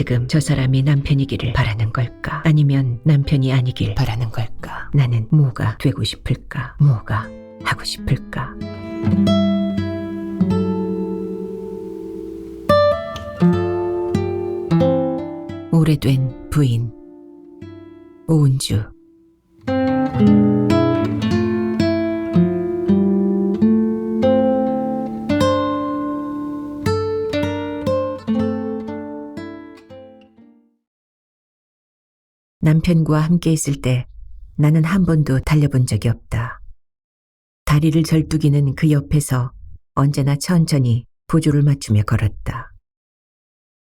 지금 저 사람이 남편이기를 바라는 걸까? 아니면 남편이 아니길 바라는 걸까? 나는 뭐가 되고 싶을까? 뭐가 하고 싶을까? 오래된 부인 오은주. 남편과 함께 있을 때 나는 한 번도 달려본 적이 없다. 다리를 절뚝이는 그 옆에서 언제나 천천히 보조를 맞추며 걸었다.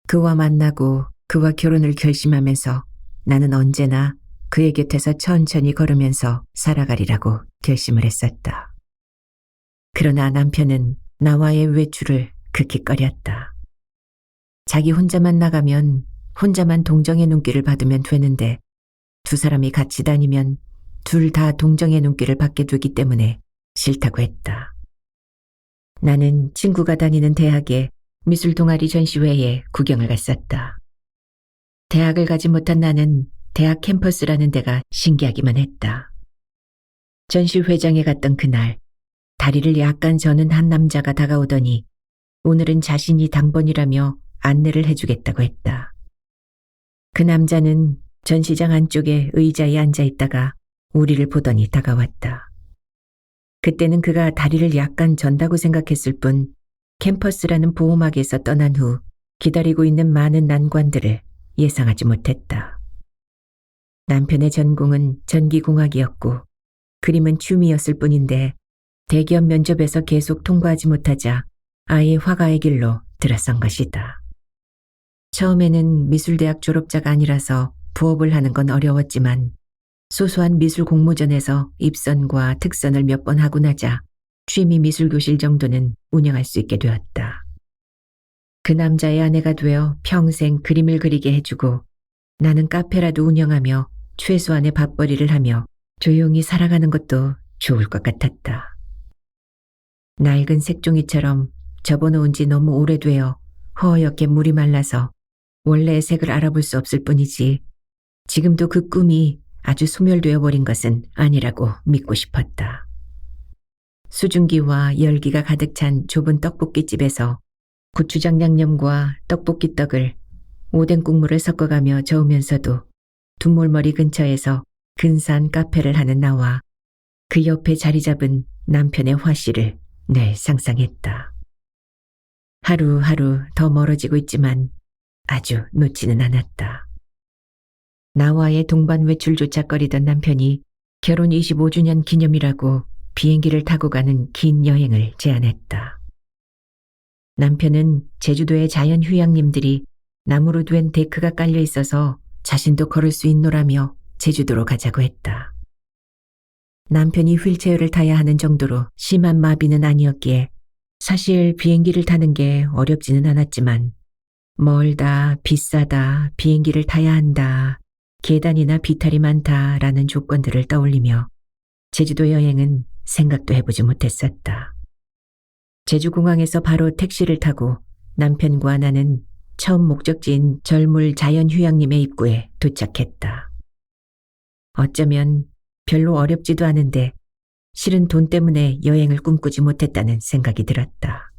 그와 만나고 그와 결혼을 결심하면서 나는 언제나 그의 곁에서 천천히 걸으면서 살아가리라고 결심을 했었다. 그러나 남편은 나와의 외출을 극히 꺼렸다. 자기 혼자만 나가면 혼자만 동정의 눈길을 받으면 되는데 두 사람이 같이 다니면 둘 다 동정의 눈길을 받게 되기 때문에 싫다고 했다. 나는 친구가 다니는 대학에 미술 동아리 전시회에 구경을 갔었다. 대학을 가지 못한 나는 대학 캠퍼스라는 데가 신기하기만 했다. 전시회장에 갔던 그날 다리를 약간 저는 한 남자가 다가오더니 오늘은 자신이 당번이라며 안내를 해주겠다고 했다. 그 남자는 전시장 안쪽에 의자에 앉아있다가 우리를 보더니 다가왔다. 그때는 그가 다리를 약간 전다고 생각했을 뿐 캠퍼스라는 보호막에서 떠난 후 기다리고 있는 많은 난관들을 예상하지 못했다. 남편의 전공은 전기공학이었고 그림은 취미였을 뿐인데 대기업 면접에서 계속 통과하지 못하자 아예 화가의 길로 들어선 것이다. 처음에는 미술대학 졸업자가 아니라서 부업을 하는 건 어려웠지만 소소한 미술 공모전에서 입선과 특선을 몇 번 하고 나자 취미 미술교실 정도는 운영할 수 있게 되었다. 그 남자의 아내가 되어 평생 그림을 그리게 해주고 나는 카페라도 운영하며 최소한의 밥벌이를 하며 조용히 살아가는 것도 좋을 것 같았다. 낡은 색종이처럼 접어놓은 지 너무 오래되어 허옇게 물이 말라서 원래의 색을 알아볼 수 없을 뿐이지 지금도 그 꿈이 아주 소멸되어 버린 것은 아니라고 믿고 싶었다. 수증기와 열기가 가득 찬 좁은 떡볶이집에서 고추장 양념과 떡볶이 떡을 오뎅 국물을 섞어가며 저으면서도 두몰머리 근처에서 근사한 카페를 하는 나와 그 옆에 자리 잡은 남편의 화씨를 늘 상상했다. 하루하루 더 멀어지고 있지만 아주 놓지는 않았다. 나와의 동반 외출조차 꺼리던 남편이 결혼 25주년 기념이라고 비행기를 타고 가는 긴 여행을 제안했다. 남편은 제주도의 자연휴양림들이 나무로 된 데크가 깔려 있어서 자신도 걸을 수 있노라며 제주도로 가자고 했다. 남편이 휠체어를 타야 하는 정도로 심한 마비는 아니었기에 사실 비행기를 타는 게 어렵지는 않았지만 멀다, 비싸다, 비행기를 타야 한다, 계단이나 비탈이 많다라는 조건들을 떠올리며 제주도 여행은 생각도 해보지 못했었다. 제주공항에서 바로 택시를 타고 남편과 나는 처음 목적지인 절물 자연휴양림의 입구에 도착했다. 어쩌면 별로 어렵지도 않은데 실은 돈 때문에 여행을 꿈꾸지 못했다는 생각이 들었다.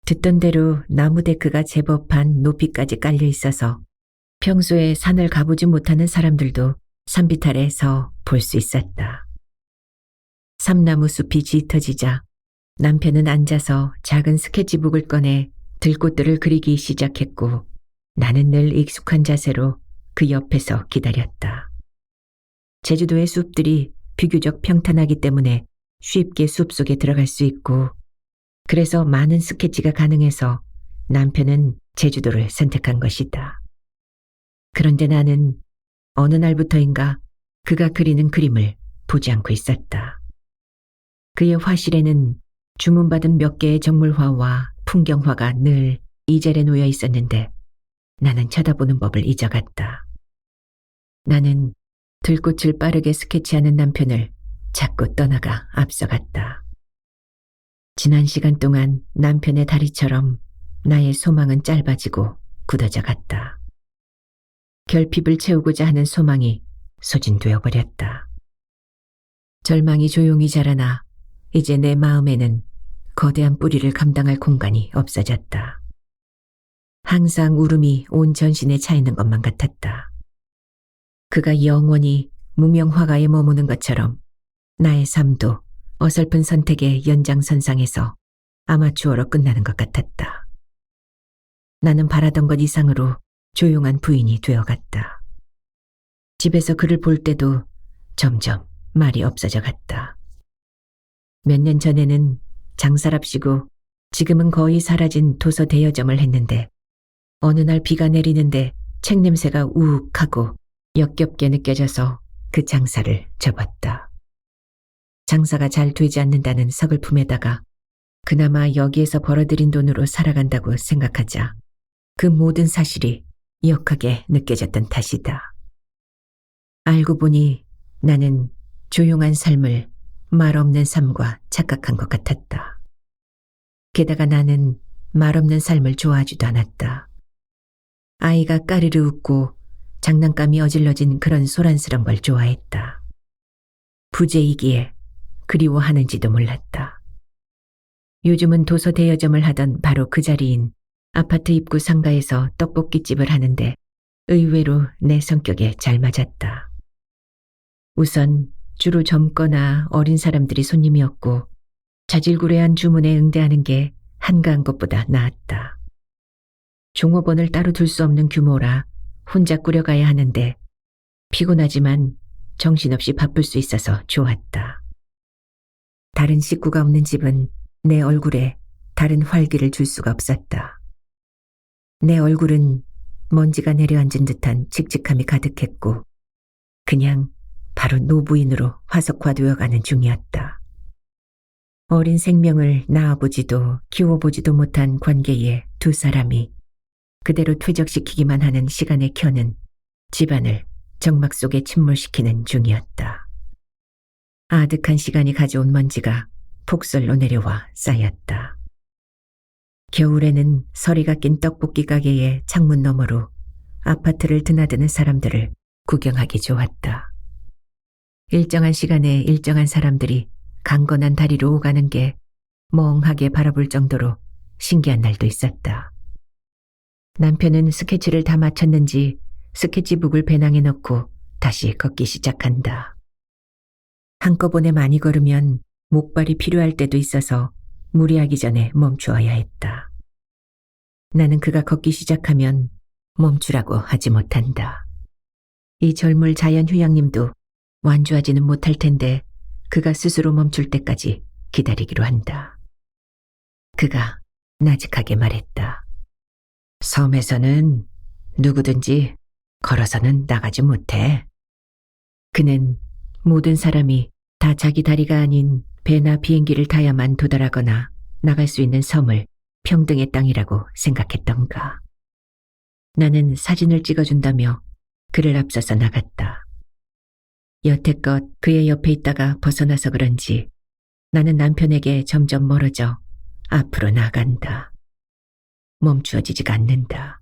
듣던 대로 나무 데크가 제법한 높이까지 깔려 있어서 평소에 산을 가보지 못하는 사람들도 산비탈에서 볼 수 있었다. 삼나무 숲이 짙어지자 남편은 앉아서 작은 스케치북을 꺼내 들꽃들을 그리기 시작했고 나는 늘 익숙한 자세로 그 옆에서 기다렸다. 제주도의 숲들이 비교적 평탄하기 때문에 쉽게 숲속에 들어갈 수 있고 그래서 많은 스케치가 가능해서 남편은 제주도를 선택한 것이다. 그런데 나는 어느 날부터인가 그가 그리는 그림을 보지 않고 있었다. 그의 화실에는 주문받은 몇 개의 정물화와 풍경화가 늘 이젤에 놓여 있었는데 나는 쳐다보는 법을 잊어갔다. 나는 들꽃을 빠르게 스케치하는 남편을 자꾸 떠나가 앞서갔다. 지난 시간 동안 남편의 다리처럼 나의 소망은 짧아지고 굳어져 갔다. 결핍을 채우고자 하는 소망이 소진되어 버렸다. 절망이 조용히 자라나 이제 내 마음에는 거대한 뿌리를 감당할 공간이 없어졌다. 항상 울음이 온 전신에 차 있는 것만 같았다. 그가 영원히 무명화가에 머무는 것처럼 나의 삶도 어설픈 선택의 연장선상에서 아마추어로 끝나는 것 같았다. 나는 바라던 것 이상으로 조용한 부인이 되어갔다. 집에서 그를 볼 때도 점점 말이 없어져 갔다. 몇 년 전에는 장사랍시고 지금은 거의 사라진 도서 대여점을 했는데 어느 날 비가 내리는데 책 냄새가 우욱하고 역겹게 느껴져서 그 장사를 접었다. 장사가 잘 되지 않는다는 서글픔에다가 그나마 여기에서 벌어들인 돈으로 살아간다고 생각하자 그 모든 사실이 역하게 느껴졌던 탓이다. 알고 보니 나는 조용한 삶을 말 없는 삶과 착각한 것 같았다. 게다가 나는 말 없는 삶을 좋아하지도 않았다. 아이가 까르르 웃고 장난감이 어질러진 그런 소란스런 걸 좋아했다. 부재이기에 그리워하는지도 몰랐다. 요즘은 도서 대여점을 하던 바로 그 자리인 아파트 입구 상가에서 떡볶이집을 하는데 의외로 내 성격에 잘 맞았다. 우선 주로 젊거나 어린 사람들이 손님이었고 자질구레한 주문에 응대하는 게 한가한 것보다 나았다. 종업원을 따로 둘 수 없는 규모라 혼자 꾸려가야 하는데 피곤하지만 정신없이 바쁠 수 있어서 좋았다. 다른 식구가 없는 집은 내 얼굴에 다른 활기를 줄 수가 없었다. 내 얼굴은 먼지가 내려앉은 듯한 칙칙함이 가득했고 그냥 바로 노부인으로 화석화되어가는 중이었다. 어린 생명을 낳아보지도 키워보지도 못한 관계의 두 사람이 그대로 퇴적시키기만 하는 시간의 켜는 집안을 정막 속에 침몰시키는 중이었다. 아득한 시간이 가져온 먼지가 폭설로 내려와 쌓였다. 겨울에는 서리가 낀 떡볶이 가게의 창문 너머로 아파트를 드나드는 사람들을 구경하기 좋았다. 일정한 시간에 일정한 사람들이 강건한 다리로 오가는 게 멍하게 바라볼 정도로 신기한 날도 있었다. 남편은 스케치를 다 마쳤는지 스케치북을 배낭에 넣고 다시 걷기 시작한다. 한꺼번에 많이 걸으면 목발이 필요할 때도 있어서 무리하기 전에 멈추어야 했다. 나는 그가 걷기 시작하면 멈추라고 하지 못한다. 이 젊을 자연휴양림도 완주하지는 못할 텐데 그가 스스로 멈출 때까지 기다리기로 한다. 그가 나직하게 말했다. 섬에서는 누구든지 걸어서는 나가지 못해. 그는 모든 사람이 다 자기 다리가 아닌 배나 비행기를 타야만 도달하거나 나갈 수 있는 섬을 평등의 땅이라고 생각했던가. 나는 사진을 찍어준다며 그를 앞서서 나갔다. 여태껏 그의 옆에 있다가 벗어나서 그런지 나는 남편에게 점점 멀어져 앞으로 나간다. 멈추어지지가 않는다.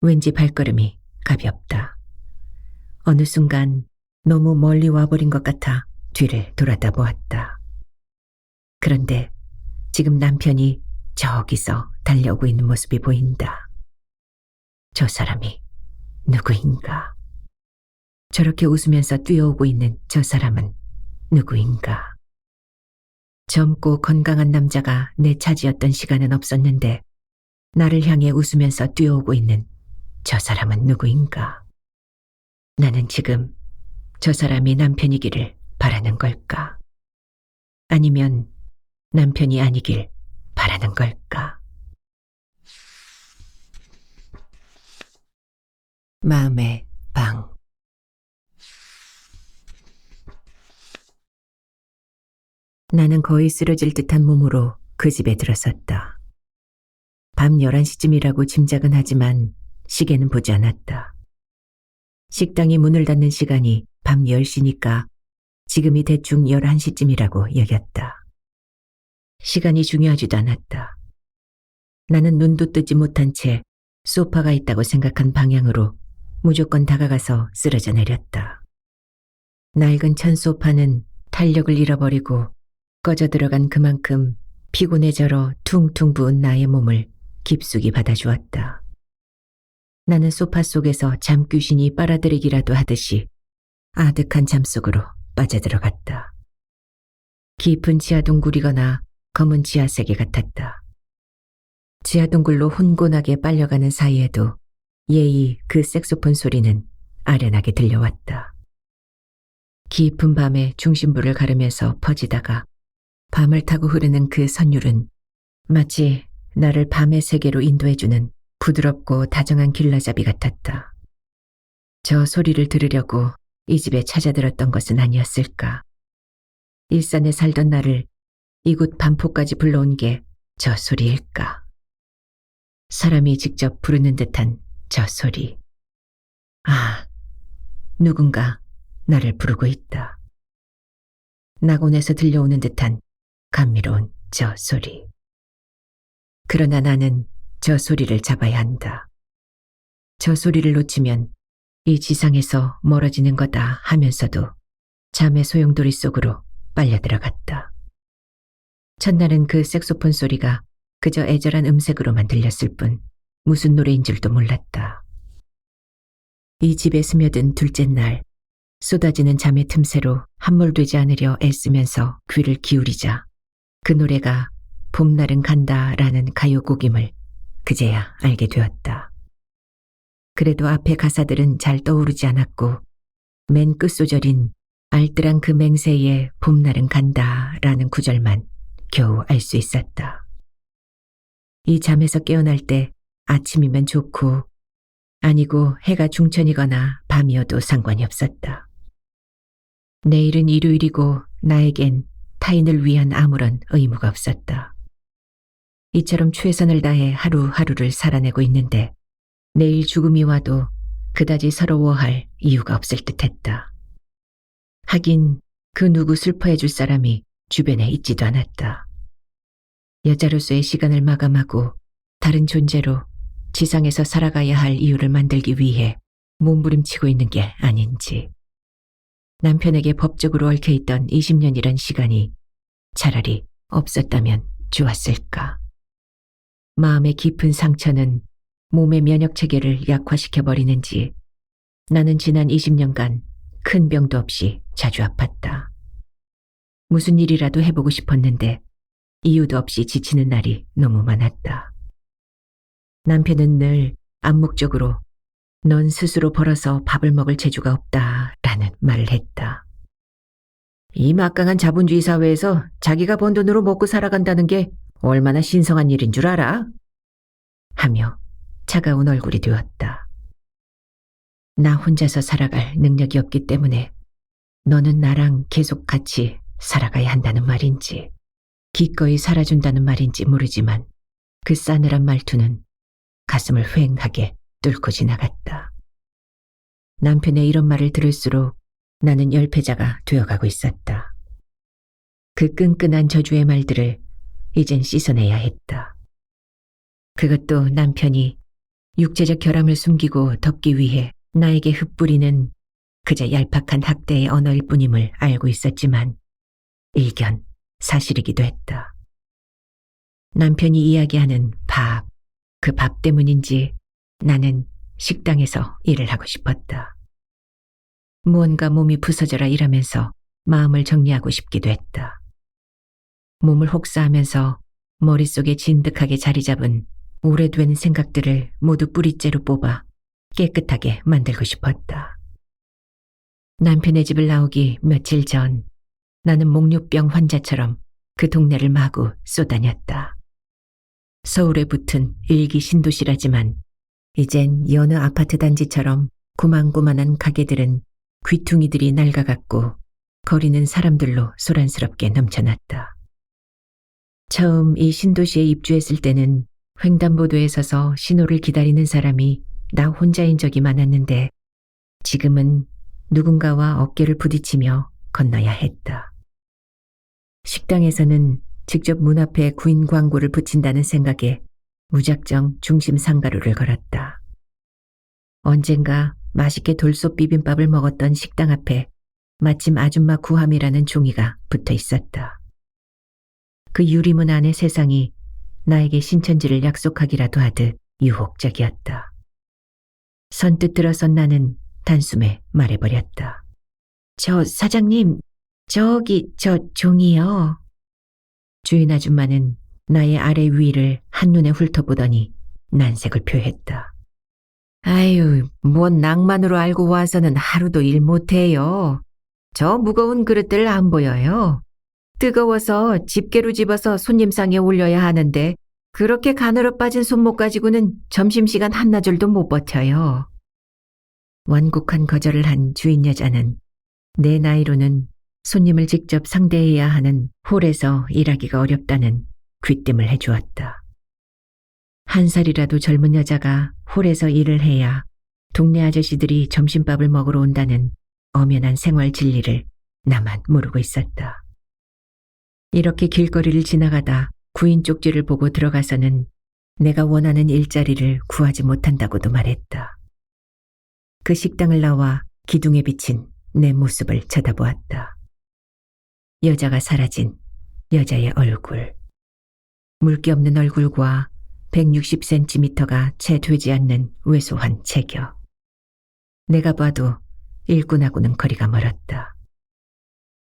왠지 발걸음이 가볍다. 어느 순간 너무 멀리 와버린 것 같아 뒤를 돌아다 보았다. 그런데 지금 남편이 저기서 달려오고 있는 모습이 보인다. 저 사람이 누구인가? 저렇게 웃으면서 뛰어오고 있는 저 사람은 누구인가? 젊고 건강한 남자가 내 차지였던 시간은 없었는데 나를 향해 웃으면서 뛰어오고 있는 저 사람은 누구인가? 나는 지금 저 사람이 남편이기를 바라는 걸까? 아니면 남편이 아니길 바라는 걸까? 마음의 방. 나는 거의 쓰러질 듯한 몸으로 그 집에 들어섰다. 밤 11시쯤이라고 짐작은 하지만 시계는 보지 않았다. 식당이 문을 닫는 시간이 밤 10시니까 지금이 대충 11시쯤이라고 여겼다. 시간이 중요하지도 않았다. 나는 눈도 뜨지 못한 채 소파가 있다고 생각한 방향으로 무조건 다가가서 쓰러져 내렸다. 낡은 천 소파는 탄력을 잃어버리고 꺼져 들어간 그만큼 피곤해져러 퉁퉁 부은 나의 몸을 깊숙이 받아주었다. 나는 소파 속에서 잠귀신이 빨아들이기라도 하듯이 아득한 잠 속으로 빠져들어갔다. 깊은 지하동굴이거나 검은 지하세계 같았다. 지하동굴로 혼곤하게 빨려가는 사이에도 예의 그 색소폰 소리는 아련하게 들려왔다. 깊은 밤에 중심부를 가르면서 퍼지다가 밤을 타고 흐르는 그 선율은 마치 나를 밤의 세계로 인도해주는 부드럽고 다정한 길라잡이 같았다. 저 소리를 들으려고 이 집에 찾아들었던 것은 아니었을까. 일산에 살던 나를 이곳 반포까지 불러온 게 저 소리일까. 사람이 직접 부르는 듯한 저 소리. 아, 누군가 나를 부르고 있다. 낙원에서 들려오는 듯한 감미로운 저 소리. 그러나 나는 저 소리를 잡아야 한다. 저 소리를 놓치면 이 지상에서 멀어지는 거다 하면서도 잠의 소용돌이 속으로 빨려 들어갔다. 첫날은 그 색소폰 소리가 그저 애절한 음색으로만 들렸을 뿐 무슨 노래인 줄도 몰랐다. 이 집에 스며든 둘째 날, 쏟아지는 잠의 틈새로 함몰되지 않으려 애쓰면서 귀를 기울이자 그 노래가 봄날은 간다라는 가요곡임을 그제야 알게 되었다. 그래도 앞에 가사들은 잘 떠오르지 않았고 맨 끝소절인 알뜰한 그 맹세에 봄날은 간다라는 구절만 겨우 알 수 있었다. 이 잠에서 깨어날 때 아침이면 좋고 아니고 해가 중천이거나 밤이어도 상관이 없었다. 내일은 일요일이고 나에겐 타인을 위한 아무런 의무가 없었다. 이처럼 최선을 다해 하루하루를 살아내고 있는데 내일 죽음이 와도 그다지 서러워할 이유가 없을 듯했다. 하긴 그 누구 슬퍼해줄 사람이 주변에 있지도 않았다. 여자로서의 시간을 마감하고 다른 존재로 지상에서 살아가야 할 이유를 만들기 위해 몸부림치고 있는 게 아닌지. 남편에게 법적으로 얽혀있던 20년이란 시간이 차라리 없었다면 좋았을까. 마음의 깊은 상처는 몸의 면역체계를 약화시켜버리는지 나는 지난 20년간 큰 병도 없이 자주 아팠다. 무슨 일이라도 해보고 싶었는데 이유도 없이 지치는 날이 너무 많았다. 남편은 늘 암묵적으로 넌 스스로 벌어서 밥을 먹을 재주가 없다라는 말을 했다. 이 막강한 자본주의 사회에서 자기가 번 돈으로 먹고 살아간다는 게 얼마나 신성한 일인 줄 알아? 하며 차가운 얼굴이 되었다. 나 혼자서 살아갈 능력이 없기 때문에 너는 나랑 계속 같이 살아가야 한다는 말인지 기꺼이 살아준다는 말인지 모르지만 그 싸늘한 말투는 가슴을 휑하게 뚫고 지나갔다. 남편의 이런 말을 들을수록 나는 열패자가 되어가고 있었다. 그 끈끈한 저주의 말들을 이젠 씻어내야 했다. 그것도 남편이 육체적 결함을 숨기고 덮기 위해 나에게 흩뿌리는 그저 얄팍한 학대의 언어일 뿐임을 알고 있었지만 일견 사실이기도 했다. 남편이 이야기하는 밥, 그 밥 때문인지 나는 식당에서 일을 하고 싶었다. 무언가 몸이 부서져라 일하면서 마음을 정리하고 싶기도 했다. 몸을 혹사하면서 머릿속에 진득하게 자리 잡은 오래된 생각들을 모두 뿌리째로 뽑아 깨끗하게 만들고 싶었다. 남편의 집을 나오기 며칠 전 나는 목류병 환자처럼 그 동네를 마구 쏘다녔다. 서울에 붙은 일기 신도시라지만 이젠 여느 아파트 단지처럼 고만고만한 가게들은 귀퉁이들이 낡아갔고 거리는 사람들로 소란스럽게 넘쳐났다. 처음 이 신도시에 입주했을 때는 횡단보도에 서서 신호를 기다리는 사람이 나 혼자인 적이 많았는데 지금은 누군가와 어깨를 부딪히며 건너야 했다. 식당에서는 직접 문 앞에 구인 광고를 붙인다는 생각에 무작정 중심 상가루를 걸었다. 언젠가 맛있게 돌솥 비빔밥을 먹었던 식당 앞에 마침 아줌마 구함이라는 종이가 붙어 있었다. 그 유리문 안의 세상이 나에게 신천지를 약속하기라도 하듯 유혹적이었다. 선뜻 들어선 나는 단숨에 말해버렸다. 저 사장님, 저기 저 종이요. 주인 아줌마는 나의 아래 위를 한눈에 훑어보더니 난색을 표했다. 아유, 뭔 낭만으로 알고 와서는 하루도 일 못해요. 저 무거운 그릇들 안 보여요. 뜨거워서 집게로 집어서 손님상에 올려야 하는데 그렇게 가늘어 빠진 손목 가지고는 점심시간 한나절도 못 버텨요. 완곡한 거절을 한 주인 여자는 내 나이로는 손님을 직접 상대해야 하는 홀에서 일하기가 어렵다는 귀띔을 해주었다. 한 살이라도 젊은 여자가 홀에서 일을 해야 동네 아저씨들이 점심밥을 먹으러 온다는 엄연한 생활 진리를 나만 모르고 있었다. 이렇게 길거리를 지나가다 구인 쪽지를 보고 들어가서는 내가 원하는 일자리를 구하지 못한다고도 말했다. 그 식당을 나와 기둥에 비친 내 모습을 쳐다보았다. 여자가 사라진 여자의 얼굴. 물기 없는 얼굴과 160cm가 채 되지 않는 왜소한 체격. 내가 봐도 일꾼하고는 거리가 멀었다.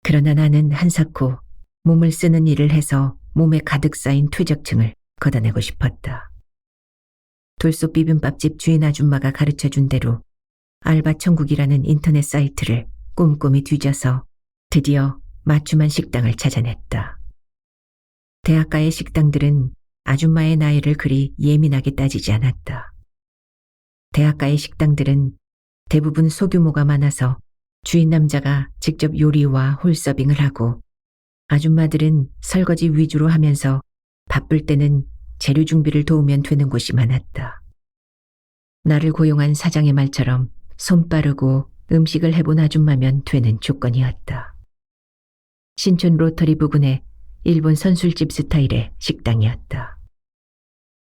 그러나 나는 한사코 몸을 쓰는 일을 해서 몸에 가득 쌓인 퇴적층을 걷어내고 싶었다. 돌솥 비빔밥집 주인 아줌마가 가르쳐준 대로 알바 천국이라는 인터넷 사이트를 꼼꼼히 뒤져서 드디어 맞춤한 식당을 찾아냈다. 대학가의 식당들은 아줌마의 나이를 그리 예민하게 따지지 않았다. 대학가의 식당들은 대부분 소규모가 많아서 주인 남자가 직접 요리와 홀서빙을 하고 아줌마들은 설거지 위주로 하면서 바쁠 때는 재료 준비를 도우면 되는 곳이 많았다. 나를 고용한 사장의 말처럼 손 빠르고 음식을 해본 아줌마면 되는 조건이었다. 신촌 로터리 부근의 일본 선술집 스타일의 식당이었다.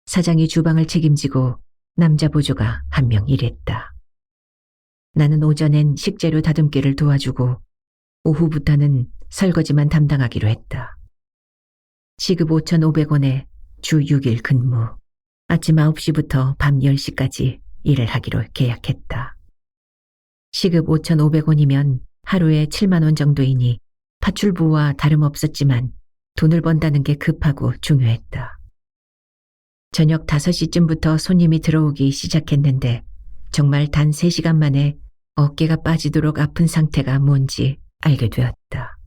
사장이 주방을 책임지고 남자 보조가 한 명 일했다. 나는 오전엔 식재료 다듬기를 도와주고 오후부터는 설거지만 담당하기로 했다. 시급 5,500원에 주 6일 근무, 아침 9시부터 밤 10시까지 일을 하기로 계약했다. 시급 5,500원이면 하루에 7만 원 정도이니 파출부와 다름없었지만 돈을 번다는 게 급하고 중요했다. 저녁 5시쯤부터 손님이 들어오기 시작했는데 정말 단 3시간 만에 어깨가 빠지도록 아픈 상태가 뭔지 알게 되었다.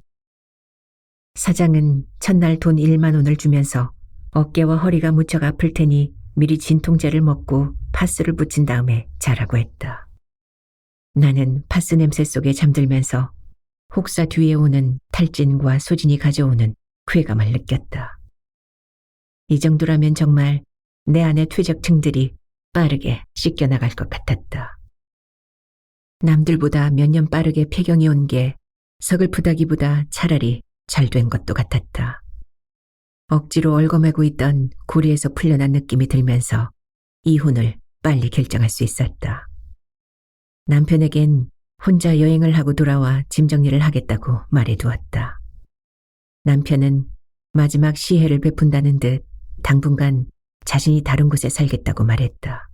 사장은 첫날 돈 1만 원을 주면서 어깨와 허리가 무척 아플 테니 미리 진통제를 먹고 파스를 붙인 다음에 자라고 했다. 나는 파스 냄새 속에 잠들면서 혹사 뒤에 오는 탈진과 소진이 가져오는 쾌감을 느꼈다. 이 정도라면 정말 내 안의 퇴적층들이 빠르게 씻겨나갈 것 같았다. 남들보다 몇 년 빠르게 폐경이 온 게 서글프다기보다 차라리 잘 된 것도 같았다. 억지로 얽어매고 있던 고리에서 풀려난 느낌이 들면서 이혼을 빨리 결정할 수 있었다. 남편에겐 혼자 여행을 하고 돌아와 짐 정리를 하겠다고 말해두었다. 남편은 마지막 시혜를 베푼다는 듯 당분간 자신이 다른 곳에 살겠다고 말했다.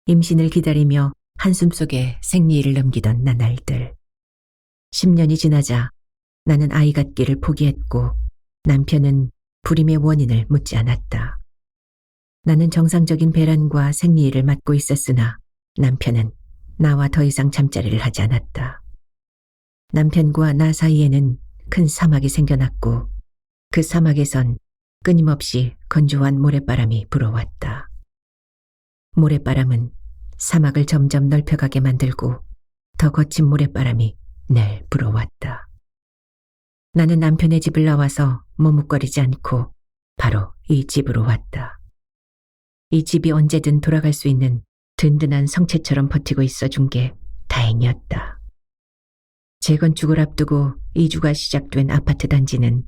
임신을 기다리며 한숨 속에 생리일을 넘기던 나날들. 10년이 지나자 나는 아이 갖기를 포기했고 남편은 불임의 원인을 묻지 않았다. 나는 정상적인 배란과 생리일을 맡고 있었으나 남편은 나와 더 이상 잠자리를 하지 않았다. 남편과 나 사이에는 큰 사막이 생겨났고 그 사막에선 끊임없이 건조한 모래바람이 불어왔다. 모래바람은 사막을 점점 넓혀가게 만들고 더 거친 모래바람이 늘 불어왔다. 나는 남편의 집을 나와서 머뭇거리지 않고 바로 이 집으로 왔다. 이 집이 언제든 돌아갈 수 있는 든든한 성체처럼 버티고 있어준 게 다행이었다. 재건축을 앞두고 이주가 시작된 아파트 단지는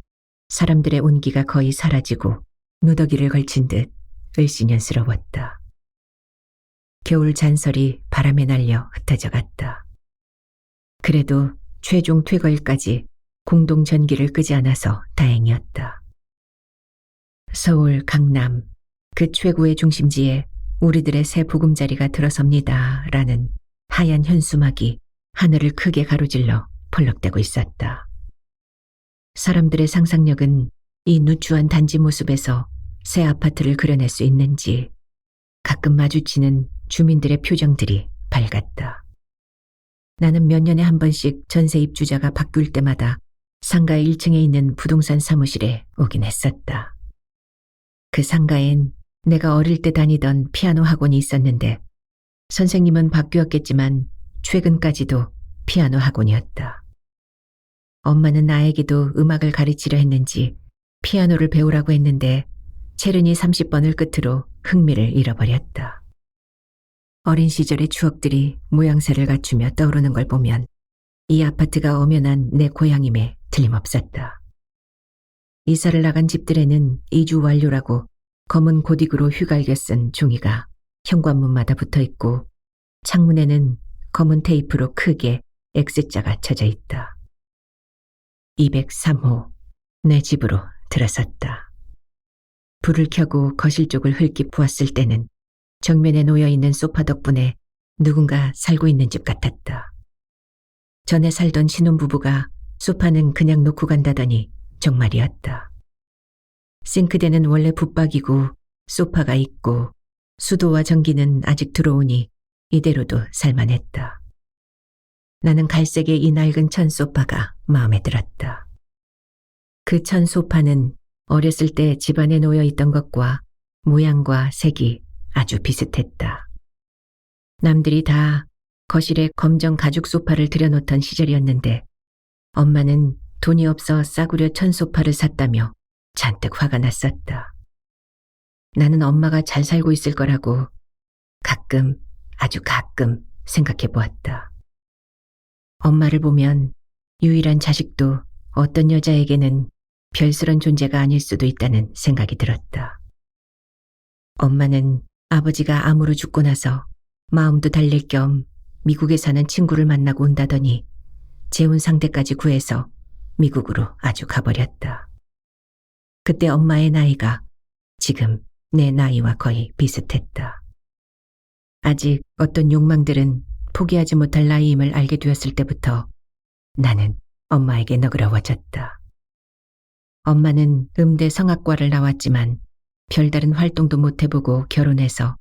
사람들의 온기가 거의 사라지고 누더기를 걸친 듯 을씨년스러웠다. 겨울 잔설이 바람에 날려 흩어져 갔다. 그래도 최종 퇴거일까지 공동 전기를 끄지 않아서 다행이었다. 서울, 강남, 그 최고의 중심지에 우리들의 새 보금자리가 들어섭니다 라는 하얀 현수막이 하늘을 크게 가로질러 펄럭대고 있었다. 사람들의 상상력은 이 누추한 단지 모습에서 새 아파트를 그려낼 수 있는지 가끔 마주치는 주민들의 표정들이 밝았다. 나는 몇 년에 한 번씩 전세 입주자가 바뀔 때마다 상가 1층에 있는 부동산 사무실에 오긴 했었다. 그 상가엔 내가 어릴 때 다니던 피아노 학원이 있었는데 선생님은 바뀌었겠지만 최근까지도 피아노 학원이었다. 엄마는 나에게도 음악을 가르치려 했는지 피아노를 배우라고 했는데 체르니 30번을 끝으로 흥미를 잃어버렸다. 어린 시절의 추억들이 모양새를 갖추며 떠오르는 걸 보면 이 아파트가 엄연한 내 고향임에 틀림없었다. 이사를 나간 집들에는 이주 완료라고 검은 고딕으로 휘갈겨 쓴 종이가 현관문마다 붙어있고 창문에는 검은 테이프로 크게 X자가 쳐져 있다. 203호 내 집으로 들어섰다. 불을 켜고 거실 쪽을 흘낏 보았을 때는 정면에 놓여있는 소파 덕분에 누군가 살고 있는 집 같았다. 전에 살던 신혼부부가 소파는 그냥 놓고 간다더니 정말이었다. 싱크대는 원래 붙박이고 소파가 있고 수도와 전기는 아직 들어오니 이대로도 살만했다. 나는 갈색의 이 낡은 천 소파가 마음에 들었다. 그 천 소파는 어렸을 때 집안에 놓여 있던 것과 모양과 색이 아주 비슷했다. 남들이 다 거실에 검정 가죽 소파를 들여놓던 시절이었는데 엄마는 돈이 없어 싸구려 천 소파를 샀다며 잔뜩 화가 났었다. 나는 엄마가 잘 살고 있을 거라고 가끔, 아주 가끔 생각해 보았다. 엄마를 보면 유일한 자식도 어떤 여자에게는 별스런 존재가 아닐 수도 있다는 생각이 들었다. 엄마는 아버지가 암으로 죽고 나서 마음도 달랠 겸 미국에 사는 친구를 만나고 온다더니 재혼 상대까지 구해서 미국으로 아주 가버렸다. 그때 엄마의 나이가 지금 내 나이와 거의 비슷했다. 아직 어떤 욕망들은 포기하지 못할 나이임을 알게 되었을 때부터 나는 엄마에게 너그러워졌다. 엄마는 음대 성악과를 나왔지만 별다른 활동도 못 해보고 결혼해서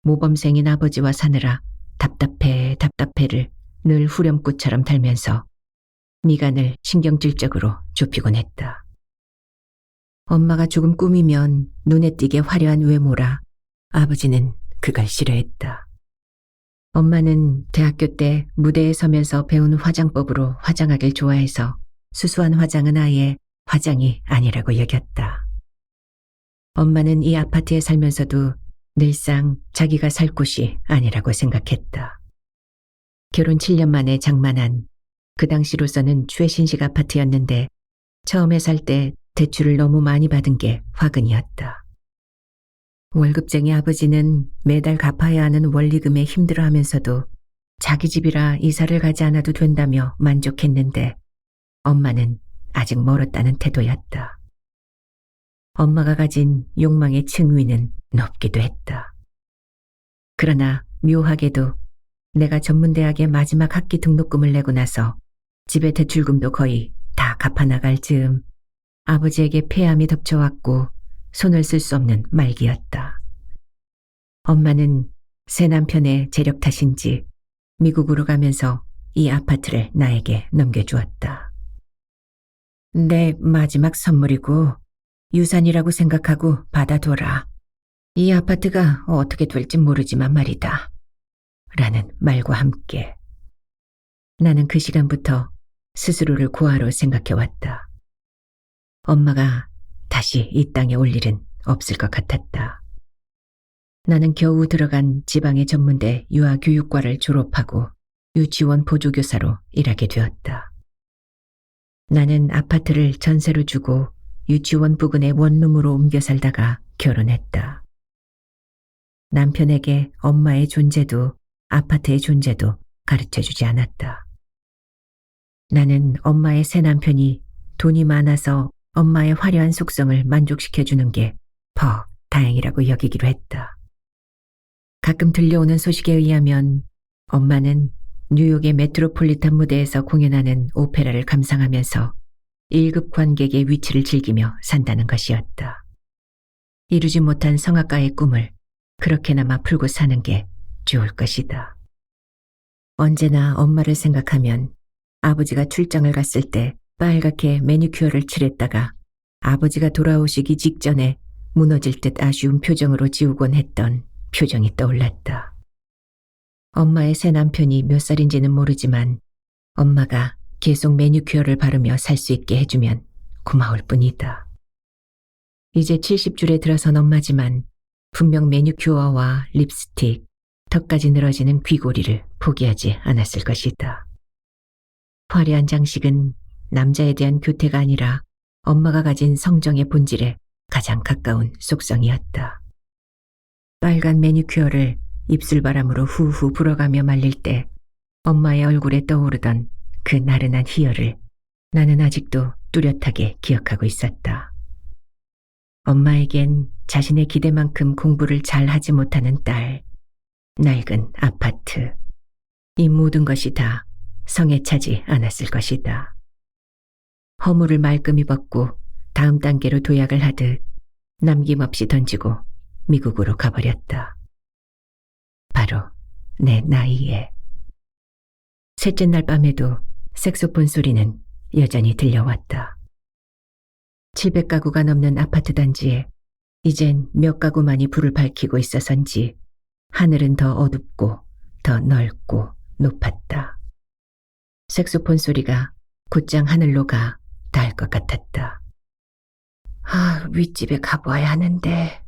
모범생인 아버지와 사느라 답답해를 늘 후렴구처럼 달면서 미간을 신경질적으로 좁히곤 했다. 엄마가 조금 꾸미면 눈에 띄게 화려한 외모라 아버지는 그걸 싫어했다. 엄마는 대학교 때 무대에 서면서 배운 화장법으로 화장하길 좋아해서 수수한 화장은 아예 화장이 아니라고 여겼다. 엄마는 이 아파트에 살면서도 늘상 자기가 살 곳이 아니라고 생각했다. 결혼 7년 만에 장만한 그 당시로서는 최신식 아파트였는데 처음에 살 때 대출을 너무 많이 받은 게 화근이었다. 월급쟁이 아버지는 매달 갚아야 하는 원리금에 힘들어하면서도 자기 집이라 이사를 가지 않아도 된다며 만족했는데 엄마는 아직 멀었다는 태도였다. 엄마가 가진 욕망의 층위는 높기도 했다. 그러나 묘하게도 내가 전문대학의 마지막 학기 등록금을 내고 나서 집의 대출금도 거의 다 갚아나갈 즈음 아버지에게 폐암이 덮쳐왔고 손을 쓸 수 없는 말기였다. 엄마는 새 남편의 재력 탓인지 미국으로 가면서 이 아파트를 나에게 넘겨주었다. 내 마지막 선물이고 유산이라고 생각하고 받아둬라. 이 아파트가 어떻게 될지 모르지만 말이다. 라는 말과 함께 나는 그 시간부터 스스로를 고아로 생각해왔다. 엄마가 다시 이 땅에 올 일은 없을 것 같았다. 나는 겨우 들어간 지방의 전문대 유아교육과를 졸업하고 유치원 보조교사로 일하게 되었다. 나는 아파트를 전세로 주고 유치원 부근의 원룸으로 옮겨 살다가 결혼했다. 남편에게 엄마의 존재도 아파트의 존재도 가르쳐주지 않았다. 나는 엄마의 새 남편이 돈이 많아서 엄마의 화려한 속성을 만족시켜주는 게 더 다행이라고 여기기로 했다. 가끔 들려오는 소식에 의하면 엄마는 뉴욕의 메트로폴리탄 무대에서 공연하는 오페라를 감상하면서 1급 관객의 위치를 즐기며 산다는 것이었다. 이루지 못한 성악가의 꿈을 그렇게나마 풀고 사는 게 좋을 것이다. 언제나 엄마를 생각하면 아버지가 출장을 갔을 때 빨갛게 매니큐어를 칠했다가 아버지가 돌아오시기 직전에 무너질 듯 아쉬운 표정으로 지우곤 했던 표정이 떠올랐다. 엄마의 새 남편이 몇 살인지는 모르지만 엄마가 계속 매니큐어를 바르며 살 수 있게 해주면 고마울 뿐이다. 이제 70줄에 들어선 엄마지만 분명 매니큐어와 립스틱, 턱까지 늘어지는 귀고리를 포기하지 않았을 것이다. 화려한 장식은 남자에 대한 교태가 아니라 엄마가 가진 성정의 본질에 가장 가까운 속성이었다. 빨간 매니큐어를 입술바람으로 후후 불어가며 말릴 때 엄마의 얼굴에 떠오르던 그 나른한 희열을 나는 아직도 뚜렷하게 기억하고 있었다. 엄마에겐 자신의 기대만큼 공부를 잘 하지 못하는 딸, 낡은 아파트, 이 모든 것이 다 성에 차지 않았을 것이다. 허물을 말끔히 벗고 다음 단계로 도약을 하듯 남김없이 던지고 미국으로 가버렸다. 바로 내 나이에. 셋째 날 밤에도 색소폰 소리는 여전히 들려왔다. 700가구가 넘는 아파트 단지에 이젠 몇 가구만이 불을 밝히고 있어서인지 하늘은 더 어둡고 더 넓고 높았다. 색소폰 소리가 곧장 하늘로 가 닿을 것 같았다. 윗집에 가보아야 하는데.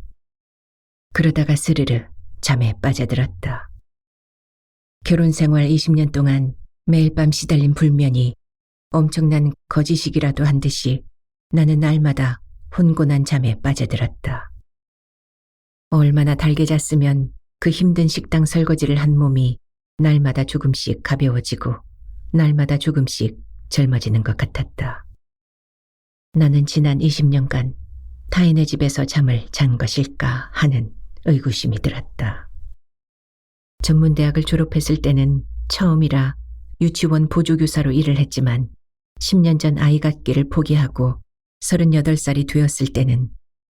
그러다가 스르르 잠에 빠져들었다. 결혼 생활 20년 동안 매일 밤 시달린 불면이 엄청난 거짓이기라도 한 듯이 나는 날마다 혼곤한 잠에 빠져들었다. 얼마나 달게 잤으면 그 힘든 식당 설거지를 한 몸이 날마다 조금씩 가벼워지고 날마다 조금씩 젊어지는 것 같았다. 나는 지난 20년간 타인의 집에서 잠을 잔 것일까 하는 의구심이 들었다. 전문대학을 졸업했을 때는 처음이라 유치원 보조교사로 일을 했지만 10년 전 아이 갖기를 포기하고 38살이 되었을 때는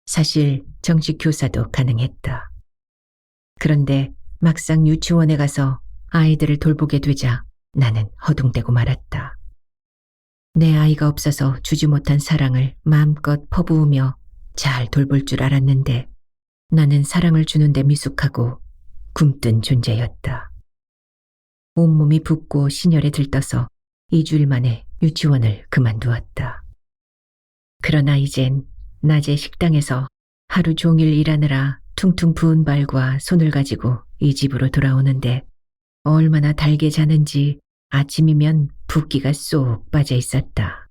사실 정식 교사도 가능했다. 그런데 막상 유치원에 가서 아이들을 돌보게 되자 나는 허둥대고 말았다. 내 아이가 없어서 주지 못한 사랑을 마음껏 퍼부으며 잘 돌볼 줄 알았는데 나는 사랑을 주는데 미숙하고 굼뜬 존재였다. 온몸이 붓고 신혈에 들떠서 2주일 만에 유치원을 그만두었다. 그러나 이젠 낮에 식당에서 하루 종일 일하느라 퉁퉁 부은 발과 손을 가지고 이 집으로 돌아오는데 얼마나 달게 자는지 아침이면 붓기가 쏙 빠져 있었다.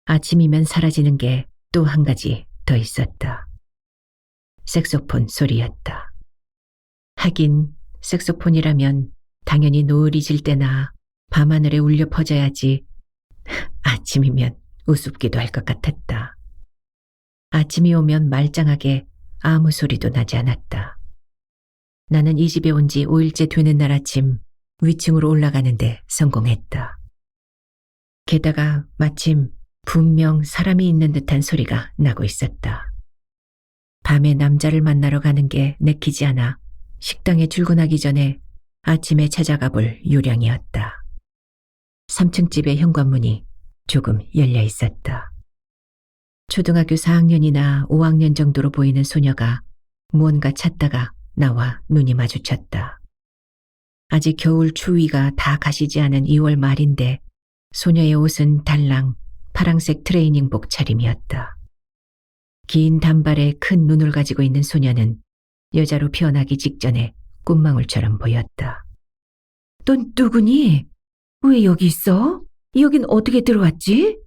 아침이면 사라지는 게 또 한 가지 더 있었다. 색소폰 소리였다. 하긴 색소폰이라면 당연히 노을이 질 때나 밤하늘에 울려 퍼져야지 아침이면 우습기도 할 것 같았다. 아침이 오면 말짱하게 아무 소리도 나지 않았다. 나는 이 집에 온 지 5일째 되는 날 아침 위층으로 올라가는데 성공했다. 게다가 마침 분명 사람이 있는 듯한 소리가 나고 있었다. 밤에 남자를 만나러 가는 게 내키지 않아 식당에 출근하기 전에 아침에 찾아가 볼 요량이었다. 3층 집의 현관문이 조금 열려 있었다. 초등학교 4학년이나 5학년 정도로 보이는 소녀가 무언가 찾다가 나와 눈이 마주쳤다. 아직 겨울 추위가 다 가시지 않은 2월 말인데 소녀의 옷은 달랑 파랑색 트레이닝복 차림이었다. 긴 단발에 큰 눈을 가지고 있는 소녀는 여자로 피어나기 직전에 꿈망울처럼 보였다. 넌 누구니? 왜 여기 있어? 여긴 어떻게 들어왔지?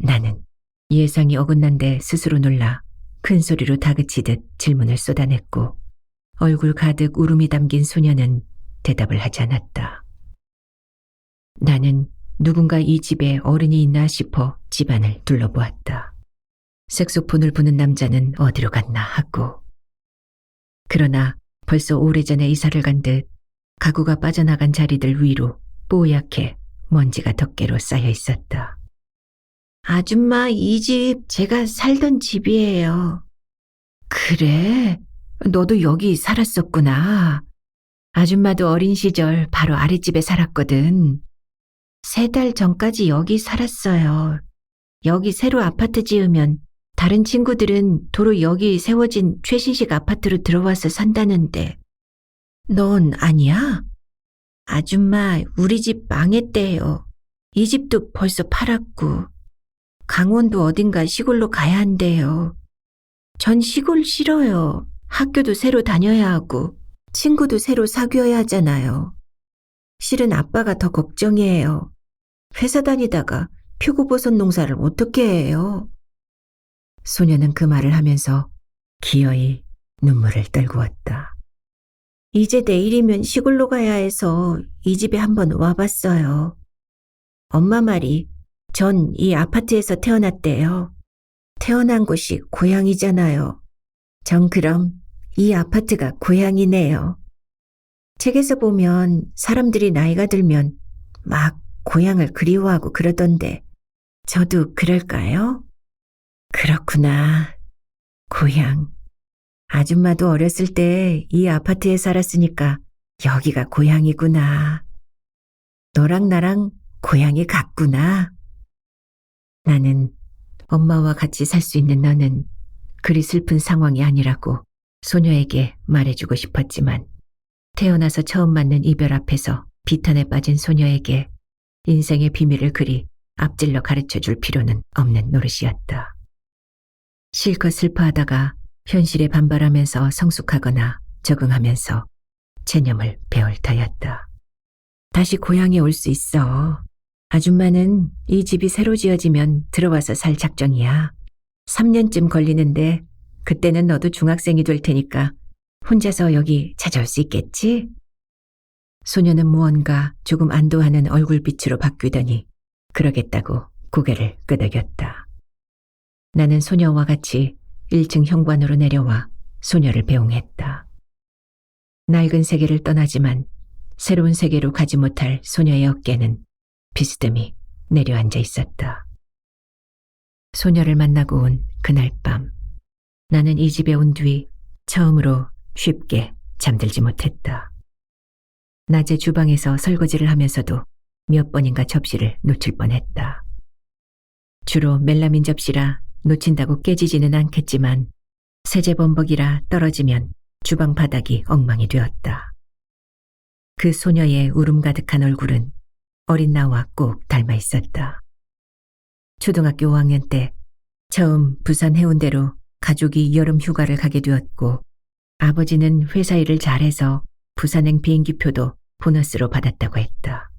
나는 예상이 어긋난데 스스로 놀라 큰 소리로 다그치듯 질문을 쏟아냈고 얼굴 가득 울음이 담긴 소녀는 대답을 하지 않았다. 나는 누군가 이 집에 어른이 있나 싶어 집안을 둘러보았다. 색소폰을 부는 남자는 어디로 갔나 하고. 그러나 벌써 오래전에 이사를 간 듯 가구가 빠져나간 자리들 위로 뽀얗게 먼지가 덮개로 쌓여 있었다. 아줌마, 이 집 제가 살던 집이에요. 그래? 너도 여기 살았었구나. 아줌마도 어린 시절 바로 아랫집에 살았거든. 3달 전까지 여기 살았어요. 여기 새로 아파트 지으면 다른 친구들은 도로 여기 세워진 최신식 아파트로 들어와서 산다는데. 넌 아니야? 아줌마, 우리 집 망했대요. 이 집도 벌써 팔았고. 강원도 어딘가 시골로 가야 한대요. 전 시골 싫어요. 학교도 새로 다녀야 하고 친구도 새로 사귀어야 하잖아요. 실은 아빠가 더 걱정이에요. 회사 다니다가 표고버섯 농사를 어떻게 해요? 소녀는 그 말을 하면서 기어이 눈물을 떨구었다. 이제 내일이면 시골로 가야 해서 이 집에 한번 와봤어요. 엄마 말이 전 이 아파트에서 태어났대요. 태어난 곳이 고향이잖아요. 전 그럼 이 아파트가 고향이네요. 책에서 보면 사람들이 나이가 들면 막 고향을 그리워하고 그러던데 저도 그럴까요? 그렇구나. 고향. 아줌마도 어렸을 때 이 아파트에 살았으니까 여기가 고향이구나. 너랑 나랑 고향이 같구나. 나는 엄마와 같이 살 수 있는 너는 그리 슬픈 상황이 아니라고 소녀에게 말해주고 싶었지만 태어나서 처음 맞는 이별 앞에서 비탄에 빠진 소녀에게 인생의 비밀을 그리 앞질러 가르쳐줄 필요는 없는 노릇이었다. 실컷 슬퍼하다가 현실에 반발하면서 성숙하거나 적응하면서 체념을 배울 터였다. 다시 고향에 올 수 있어. 아줌마는 이 집이 새로 지어지면 들어와서 살 작정이야. 3년쯤 걸리는데 그때는 너도 중학생이 될 테니까 혼자서 여기 찾아올 수 있겠지? 소녀는 무언가 조금 안도하는 얼굴빛으로 바뀌더니 그러겠다고 고개를 끄덕였다. 나는 소녀와 같이 1층 현관으로 내려와 소녀를 배웅했다. 낡은 세계를 떠나지만 새로운 세계로 가지 못할 소녀의 어깨는 비스듬히 내려앉아 있었다. 소녀를 만나고 온 그날 밤, 나는 이 집에 온 뒤 처음으로 쉽게 잠들지 못했다. 낮에 주방에서 설거지를 하면서도 몇 번인가 접시를 놓칠 뻔했다. 주로 멜라민 접시라 놓친다고 깨지지는 않겠지만 세제범벅이라 떨어지면 주방 바닥이 엉망이 되었다. 그 소녀의 울음 가득한 얼굴은 어린 나와 꼭 닮아 있었다. 초등학교 5학년 때 처음 부산 해운대로 가족이 여름 휴가를 가게 되었고 아버지는 회사 일을 잘해서 부산행 비행기표도 보너스로 받았다고 했다.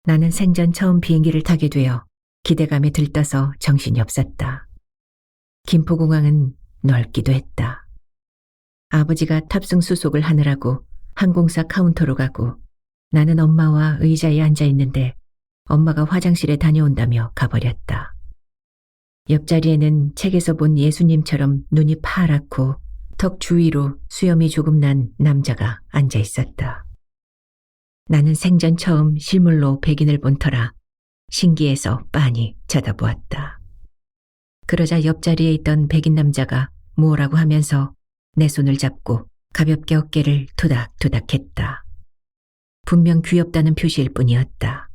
나는 생전 처음 비행기를 타게 되어 기대감에 들떠서 정신이 없었다. 김포공항은 넓기도 했다. 아버지가 탑승 수속을 하느라고 항공사 카운터로 가고 나는 엄마와 의자에 앉아 있는데 엄마가 화장실에 다녀온다며 가버렸다. 옆자리에는 책에서 본 예수님처럼 눈이 파랗고 턱 주위로 수염이 조금 난 남자가 앉아 있었다. 나는 생전 처음 실물로 백인을 본 터라 신기해서 빤히 쳐다보았다. 그러자 옆자리에 있던 백인 남자가 뭐라고 하면서 내 손을 잡고 가볍게 어깨를 토닥토닥했다. 분명 귀엽다는 표시일 뿐이었다.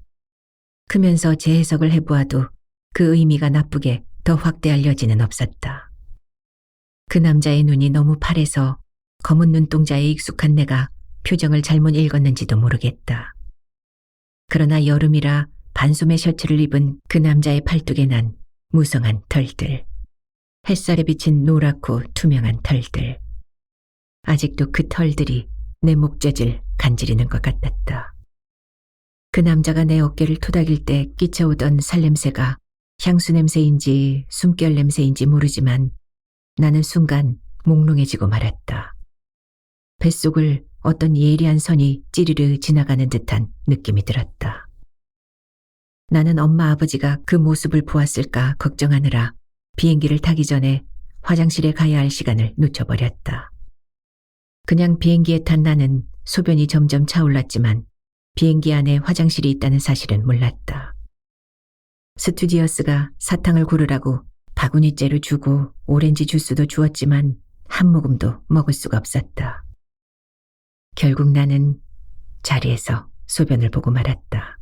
크면서 재해석을 해보아도 그 의미가 나쁘게 더 확대 알려지는 없었다. 그 남자의 눈이 너무 파래서 검은 눈동자에 익숙한 내가 표정을 잘못 읽었는지도 모르겠다. 그러나 여름이라 반소매 셔츠를 입은 그 남자의 팔뚝에 난 무성한 털들. 햇살에 비친 노랗고 투명한 털들. 아직도 그 털들이 내 목젖을 간지리는 것 같았다. 그 남자가 내 어깨를 토닥일 때 끼쳐오던 살냄새가 향수 냄새인지 숨결 냄새인지 모르지만 나는 순간 몽롱해지고 말았다. 뱃속을 어떤 예리한 선이 찌르르 지나가는 듯한 느낌이 들었다. 나는 엄마 아버지가 그 모습을 보았을까 걱정하느라 비행기를 타기 전에 화장실에 가야 할 시간을 놓쳐버렸다. 그냥 비행기에 탄 나는 소변이 점점 차올랐지만 비행기 안에 화장실이 있다는 사실은 몰랐다. 스튜디어스가 사탕을 고르라고 바구니째로 주고 오렌지 주스도 주었지만 한 모금도 먹을 수가 없었다. 결국 나는 자리에서 소변을 보고 말았다.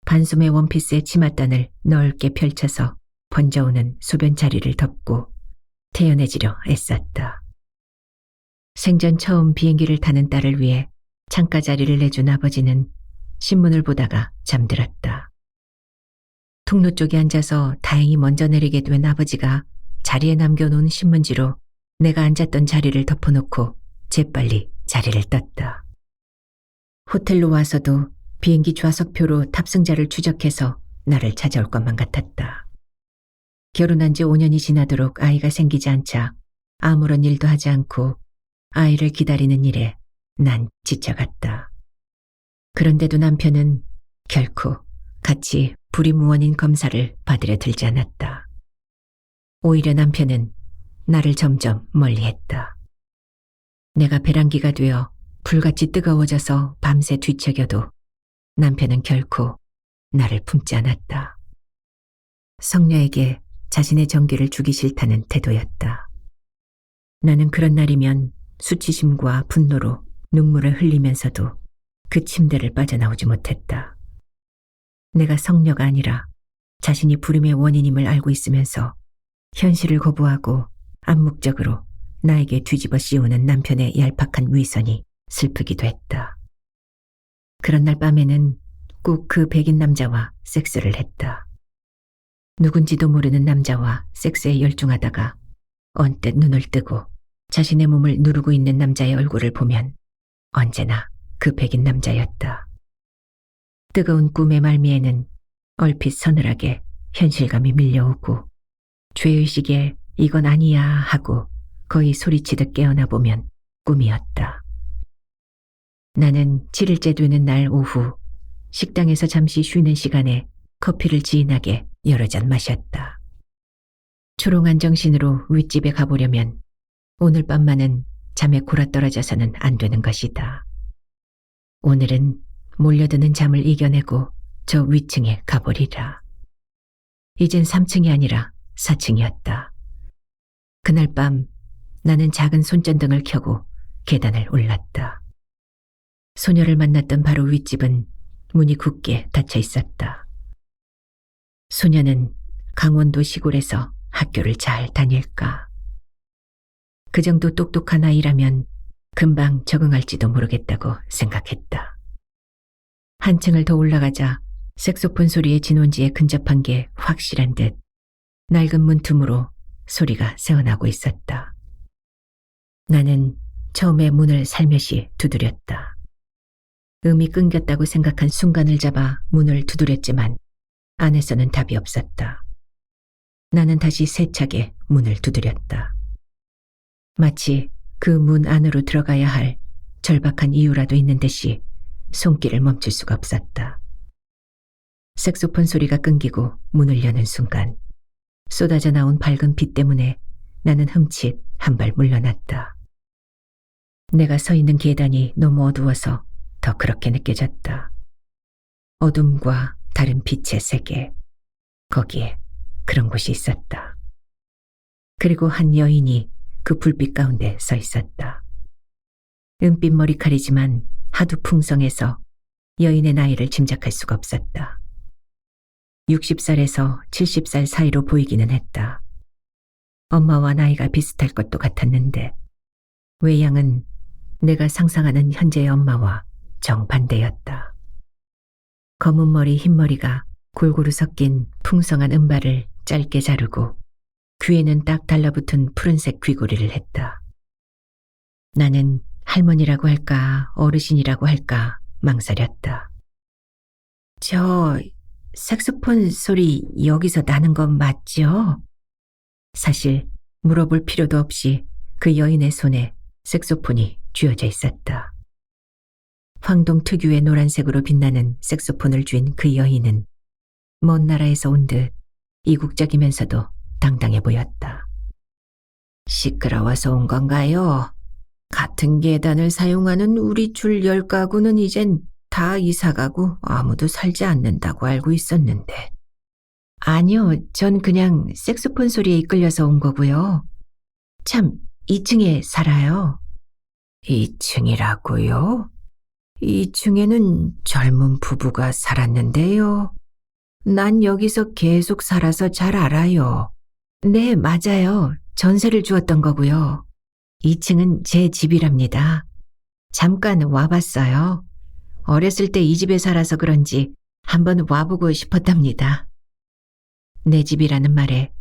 반소매 원피스의 치맛단을 넓게 펼쳐서 번져오는 소변 자리를 덮고 태연해지려 애썼다. 생전 처음 비행기를 타는 딸을 위해 창가 자리를 내준 아버지는 신문을 보다가 잠들었다. 통로 쪽에 앉아서 다행히 먼저 내리게 된 아버지가 자리에 남겨놓은 신문지로 내가 앉았던 자리를 덮어놓고 재빨리 자리를 떴다. 호텔로 와서도 비행기 좌석표로 탑승자를 추적해서 나를 찾아올 것만 같았다. 결혼한 지 5년이 지나도록 아이가 생기지 않자 아무런 일도 하지 않고 아이를 기다리는 일에 난 지쳐갔다. 그런데도 남편은 결코 같이 불임무원인 검사를 받으려 들지 않았다. 오히려 남편은 나를 점점 멀리했다. 내가 배란기가 되어 불같이 뜨거워져서 밤새 뒤척여도 남편은 결코 나를 품지 않았다. 성녀에게 자신의 정기를 주기 싫다는 태도였다. 나는 그런 날이면 수치심과 분노로 눈물을 흘리면서도 그 침대를 빠져나오지 못했다. 내가 성녀가 아니라 자신이 불임의 원인임을 알고 있으면서 현실을 거부하고 암묵적으로 나에게 뒤집어 씌우는 남편의 얄팍한 위선이 슬프기도 했다. 그런 날 밤에는 꼭 그 백인 남자와 섹스를 했다. 누군지도 모르는 남자와 섹스에 열중하다가 언뜻 눈을 뜨고 자신의 몸을 누르고 있는 남자의 얼굴을 보면 언제나 그 백인 남자였다. 뜨거운 꿈의 말미에는 얼핏 서늘하게 현실감이 밀려오고 죄의식에 이건 아니야 하고 거의 소리치듯 깨어나 보면 꿈이었다. 나는 7일째 되는 날 오후 식당에서 잠시 쉬는 시간에 커피를 지인하게 여러 잔 마셨다. 초롱한 정신으로 윗집에 가보려면 오늘 밤만은 잠에 굴아떨어져서는 안 되는 것이다. 오늘은 몰려드는 잠을 이겨내고 저 위층에 가보리라. 이젠 3층이 아니라 4층이었다. 그날 밤 나는 작은 손전등을 켜고 계단을 올랐다. 소녀를 만났던 바로 윗집은 문이 굳게 닫혀 있었다. 소녀는 강원도 시골에서 학교를 잘 다닐까? 그 정도 똑똑한 아이라면 금방 적응할지도 모르겠다고 생각했다. 한층을 더 올라가자 색소폰 소리의 진원지에 근접한 게 확실한 듯 낡은 문틈으로 소리가 새어나고 있었다. 나는 처음에 문을 살며시 두드렸다. 음이 끊겼다고 생각한 순간을 잡아 문을 두드렸지만 안에서는 답이 없었다. 나는 다시 세차게 문을 두드렸다. 마치 그 문 안으로 들어가야 할 절박한 이유라도 있는 듯이 손길을 멈출 수가 없었다. 색소폰 소리가 끊기고 문을 여는 순간 쏟아져 나온 밝은 빛 때문에 나는 흠칫 한 발 물러났다. 내가 서 있는 계단이 너무 어두워서 더 그렇게 느껴졌다. 어둠과 다른 빛의 세계, 거기에 그런 곳이 있었다. 그리고 한 여인이 그 불빛 가운데 서 있었다. 은빛 머리칼이지만 하도 풍성해서 여인의 나이를 짐작할 수가 없었다. 60살에서 70살 사이로 보이기는 했다. 엄마와 나이가 비슷할 것도 같았는데 외양은 내가 상상하는 현재의 엄마와 정반대였다. 검은 머리 흰 머리가 골고루 섞인 풍성한 은발을 짧게 자르고 귀에는 딱 달라붙은 푸른색 귀고리를 했다. 나는 할머니라고 할까 어르신이라고 할까 망설였다. 저 색소폰 소리 여기서 나는 건 맞죠? 사실 물어볼 필요도 없이 그 여인의 손에 색소폰이 쥐어져 있었다. 황동 특유의 노란색으로 빛나는 색소폰을 쥔 그 여인은 먼 나라에서 온 듯 이국적이면서도 당당해 보였다. 시끄러워서 온 건가요? 같은 계단을 사용하는 우리 줄 10가구는 이젠 다 이사가고 아무도 살지 않는다고 알고 있었는데. 아니요, 전 그냥 색소폰 소리에 이끌려서 온 거고요. 참, 2층에 살아요. 2층이라고요? 2층에는 젊은 부부가 살았는데요. 난 여기서 계속 살아서 잘 알아요. 네, 맞아요. 전세를 주었던 거고요. 2층은 제 집이랍니다. 잠깐 와봤어요. 어렸을 때 이 집에 살아서 그런지 한번 와보고 싶었답니다. 내 집이라는 말에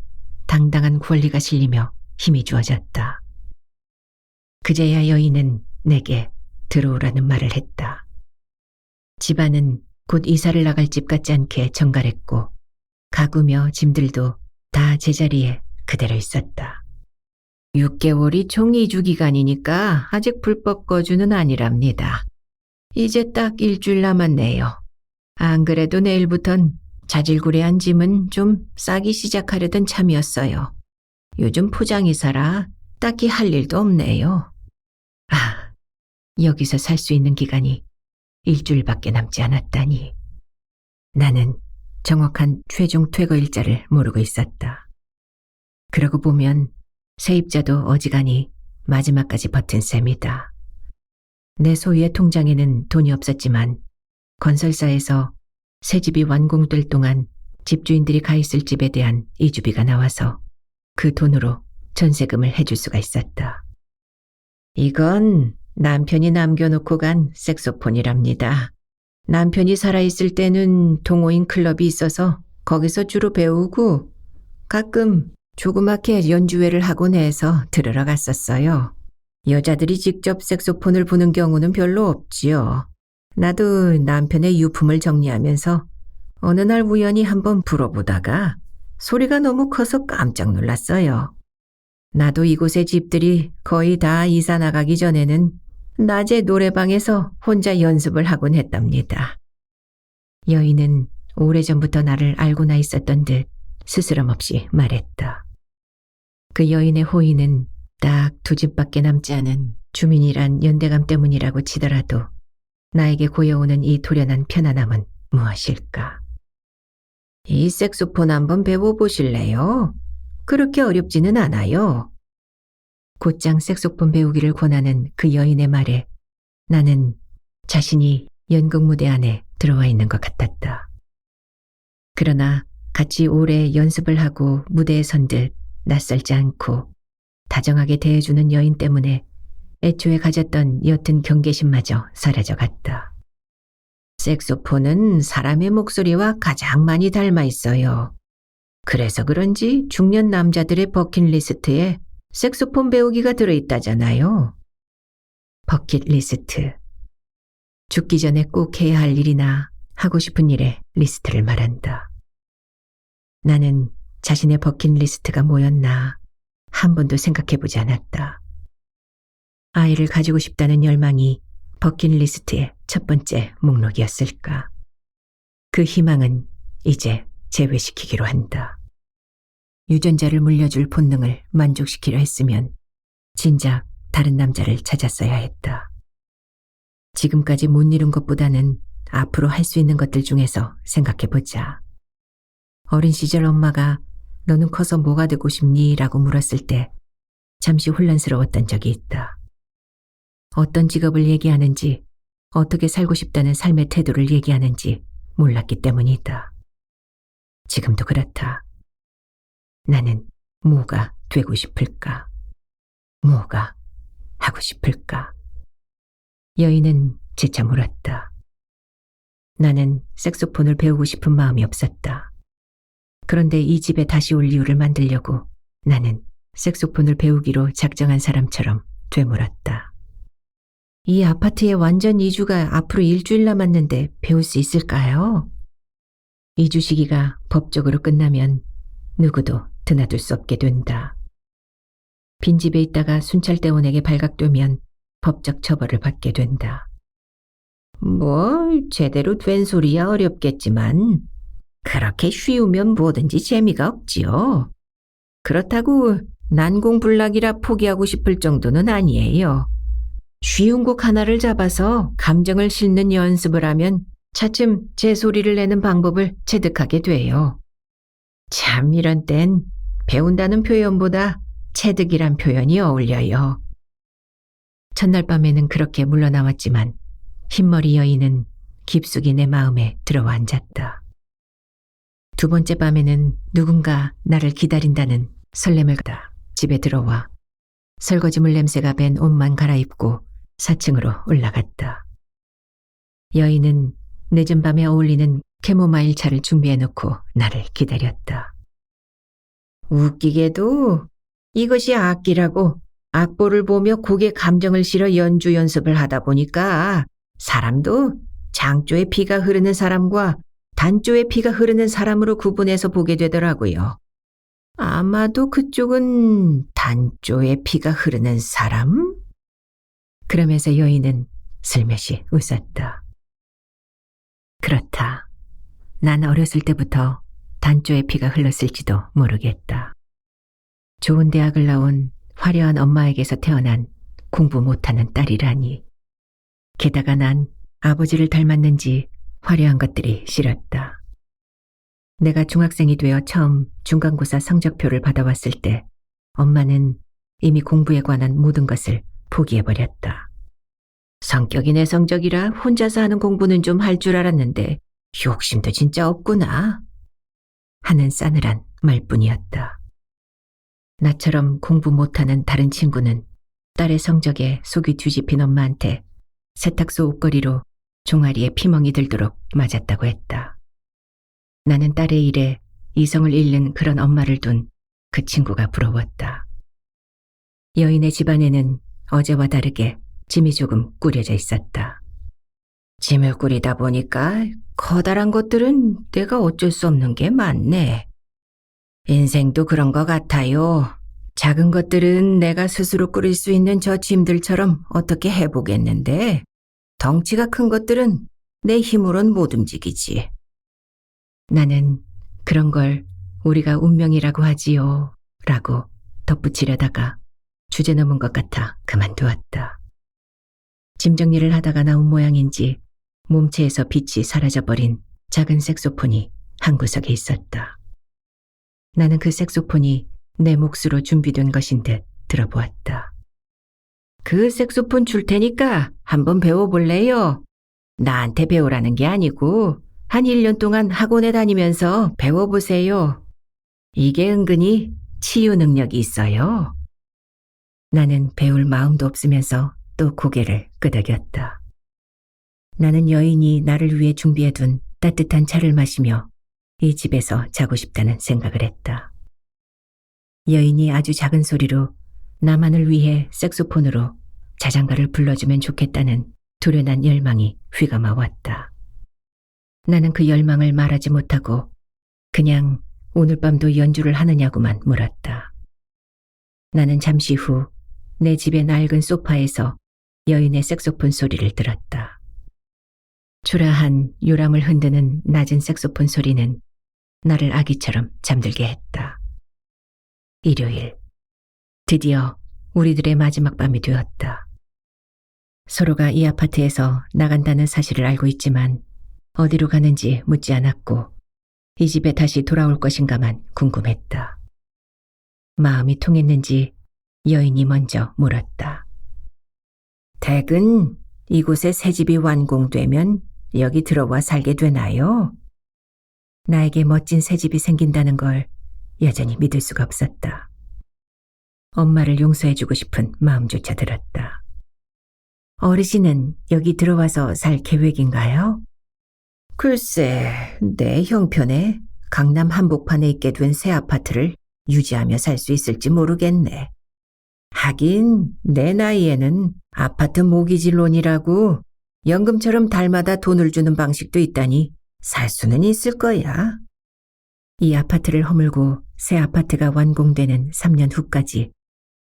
당당한 권리가 실리며 힘이 주어졌다. 그제야 여인은 내게 들어오라는 말을 했다. 집안은 곧 이사를 나갈 집 같지 않게 정갈했고 가구며 짐들도 다 제자리에 그대로 있었다. 6개월이 총 이주 기간이니까 아직 불법 거주는 아니랍니다. 이제 딱 일주일 남았네요. 안 그래도 내일부턴 자질구레한 짐은 좀 싸기 시작하려던 참이었어요. 요즘 포장이사라 딱히 할 일도 없네요. 아, 여기서 살 수 있는 기간이 일주일밖에 남지 않았다니. 나는 정확한 최종 퇴거 일자를 모르고 있었다. 그러고 보면 세입자도 어지간히 마지막까지 버틴 셈이다. 내 소유의 통장에는 돈이 없었지만 건설사에서 새 집이 완공될 동안 집주인들이 가 있을 집에 대한 이주비가 나와서 그 돈으로 전세금을 해줄 수가 있었다. 이건 남편이 남겨놓고 간 색소폰이랍니다. 남편이 살아있을 때는 동호인 클럽이 있어서 거기서 주로 배우고 가끔 조그맣게 연주회를 하곤 해서 들으러 갔었어요. 여자들이 직접 색소폰을 부는 경우는 별로 없지요. 나도 남편의 유품을 정리하면서 어느 날 우연히 한번 불어보다가 소리가 너무 커서 깜짝 놀랐어요. 나도 이곳의 집들이 거의 다 이사 나가기 전에는 낮에 노래방에서 혼자 연습을 하곤 했답니다. 여인은 오래전부터 나를 알고나 있었던 듯 스스럼 없이 말했다. 그 여인의 호의는 딱 2집밖에 남지 않은 주민이란 연대감 때문이라고 치더라도 나에게 고여오는 이 도련한 편안함은 무엇일까? 이 색소폰 한번 배워보실래요? 그렇게 어렵지는 않아요. 곧장 색소폰 배우기를 권하는 그 여인의 말에 나는 자신이 연극무대 안에 들어와 있는 것 같았다. 그러나 같이 오래 연습을 하고 무대에 선 듯 낯설지 않고 다정하게 대해주는 여인 때문에 애초에 가졌던 옅은 경계심마저 사라져갔다. 색소폰은 사람의 목소리와 가장 많이 닮아 있어요. 그래서 그런지 중년 남자들의 버킷리스트에 색소폰 배우기가 들어있다잖아요. 버킷리스트. 죽기 전에 꼭 해야 할 일이나 하고 싶은 일의 리스트를 말한다. 나는 자신의 버킷리스트가 뭐였나 한 번도 생각해보지 않았다. 아이를 가지고 싶다는 열망이 버킷리스트의 첫 번째 목록이었을까. 그 희망은 이제 제외시키기로 한다. 유전자를 물려줄 본능을 만족시키려 했으면 진작 다른 남자를 찾았어야 했다. 지금까지 못 이룬 것보다는 앞으로 할 수 있는 것들 중에서 생각해보자. 어린 시절 엄마가 너는 커서 뭐가 되고 싶니? 라고 물었을 때 잠시 혼란스러웠던 적이 있다. 어떤 직업을 얘기하는지, 어떻게 살고 싶다는 삶의 태도를 얘기하는지 몰랐기 때문이다. 지금도 그렇다. 나는 뭐가 되고 싶을까? 뭐가 하고 싶을까? 여인은 재차 물었다. 나는 색소폰을 배우고 싶은 마음이 없었다. 그런데 이 집에 다시 올 이유를 만들려고 나는 색소폰을 배우기로 작정한 사람처럼 되물었다. 이 아파트에 완전 이주가 앞으로 일주일 남았는데 배울 수 있을까요? 이주 시기가 법적으로 끝나면 누구도 드나들 수 없게 된다. 빈집에 있다가 순찰대원에게 발각되면 법적 처벌을 받게 된다. 뭐 제대로 된 소리야 어렵겠지만 그렇게 쉬우면 뭐든지 재미가 없지요. 그렇다고 난공불락이라 포기하고 싶을 정도는 아니에요. 쉬운 곡 하나를 잡아서 감정을 싣는 연습을 하면 차츰 제 소리를 내는 방법을 체득하게 돼요. 참 이런 땐 배운다는 표현보다 체득이란 표현이 어울려요. 첫날 밤에는 그렇게 물러나왔지만 흰머리 여인은 깊숙이 내 마음에 들어와 앉았다. 두 번째 밤에는 누군가 나를 기다린다는 설렘을 갖다 집에 들어와 설거지물 냄새가 밴 옷만 갈아입고 4층으로 올라갔다. 여인은 늦은 밤에 어울리는 캐모마일 차를 준비해놓고 나를 기다렸다. 웃기게도 이것이 악기라고 악보를 보며 곡의 감정을 실어 연주 연습을 하다 보니까 사람도 장조의 피가 흐르는 사람과 단조의 피가 흐르는 사람으로 구분해서 보게 되더라고요. 아마도 그쪽은 단조의 피가 흐르는 사람? 그러면서 여인은 슬며시 웃었다. 그렇다. 난 어렸을 때부터 단조의 피가 흘렀을지도 모르겠다. 좋은 대학을 나온 화려한 엄마에게서 태어난 공부 못하는 딸이라니. 게다가 난 아버지를 닮았는지 화려한 것들이 싫었다. 내가 중학생이 되어 처음 중간고사 성적표를 받아왔을 때 엄마는 이미 공부에 관한 모든 것을 포기해버렸다. 성격이 내 성적이라 혼자서 하는 공부는 좀 할 줄 알았는데 욕심도 진짜 없구나 하는 싸늘한 말뿐이었다. 나처럼 공부 못하는 다른 친구는 딸의 성적에 속이 뒤집힌 엄마한테 세탁소 옷걸이로 종아리에 피멍이 들도록 맞았다고 했다. 나는 딸의 일에 이성을 잃는 그런 엄마를 둔 그 친구가 부러웠다. 여인의 집안에는 어제와 다르게 짐이 조금 꾸려져 있었다. 짐을 꾸리다 보니까 커다란 것들은 내가 어쩔 수 없는 게 많네. 인생도 그런 것 같아요. 작은 것들은 내가 스스로 꾸릴 수 있는 저 짐들처럼 어떻게 해보겠는데 덩치가 큰 것들은 내 힘으론 못 움직이지. 나는 그런 걸 우리가 운명이라고 하지요 라고 덧붙이려다가 주제 넘은 것 같아 그만두었다. 짐 정리를 하다가 나온 모양인지 몸체에서 빛이 사라져버린 작은 색소폰이 한 구석에 있었다. 나는 그 색소폰이 내 몫으로 준비된 것인 듯 들어보았다. 그 색소폰 줄 테니까 한번 배워볼래요? 나한테 배우라는 게 아니고 한 1년 동안 학원에 다니면서 배워보세요. 이게 은근히 치유 능력이 있어요. 나는 배울 마음도 없으면서 또 고개를 끄덕였다. 나는 여인이 나를 위해 준비해둔 따뜻한 차를 마시며 이 집에서 자고 싶다는 생각을 했다. 여인이 아주 작은 소리로 나만을 위해 색소폰으로 자장가를 불러주면 좋겠다는 도련한 열망이 휘감아 왔다. 나는 그 열망을 말하지 못하고 그냥 오늘 밤도 연주를 하느냐고만 물었다. 나는 잠시 후 내 집의 낡은 소파에서 여인의 색소폰 소리를 들었다. 초라한 요람을 흔드는 낮은 색소폰 소리는 나를 아기처럼 잠들게 했다. 일요일, 드디어 우리들의 마지막 밤이 되었다. 서로가 이 아파트에서 나간다는 사실을 알고 있지만 어디로 가는지 묻지 않았고 이 집에 다시 돌아올 것인가만 궁금했다. 마음이 통했는지 여인이 먼저 물었다. 댁은 이곳에 새 집이 완공되면 여기 들어와 살게 되나요? 나에게 멋진 새 집이 생긴다는 걸 여전히 믿을 수가 없었다. 엄마를 용서해주고 싶은 마음조차 들었다. 어르신은 여기 들어와서 살 계획인가요? 글쎄, 내 형편에 강남 한복판에 있게 된 새 아파트를 유지하며 살 수 있을지 모르겠네. 하긴 내 나이에는 아파트 모기지론이라고 연금처럼 달마다 돈을 주는 방식도 있다니 살 수는 있을 거야. 이 아파트를 허물고 새 아파트가 완공되는 3년 후까지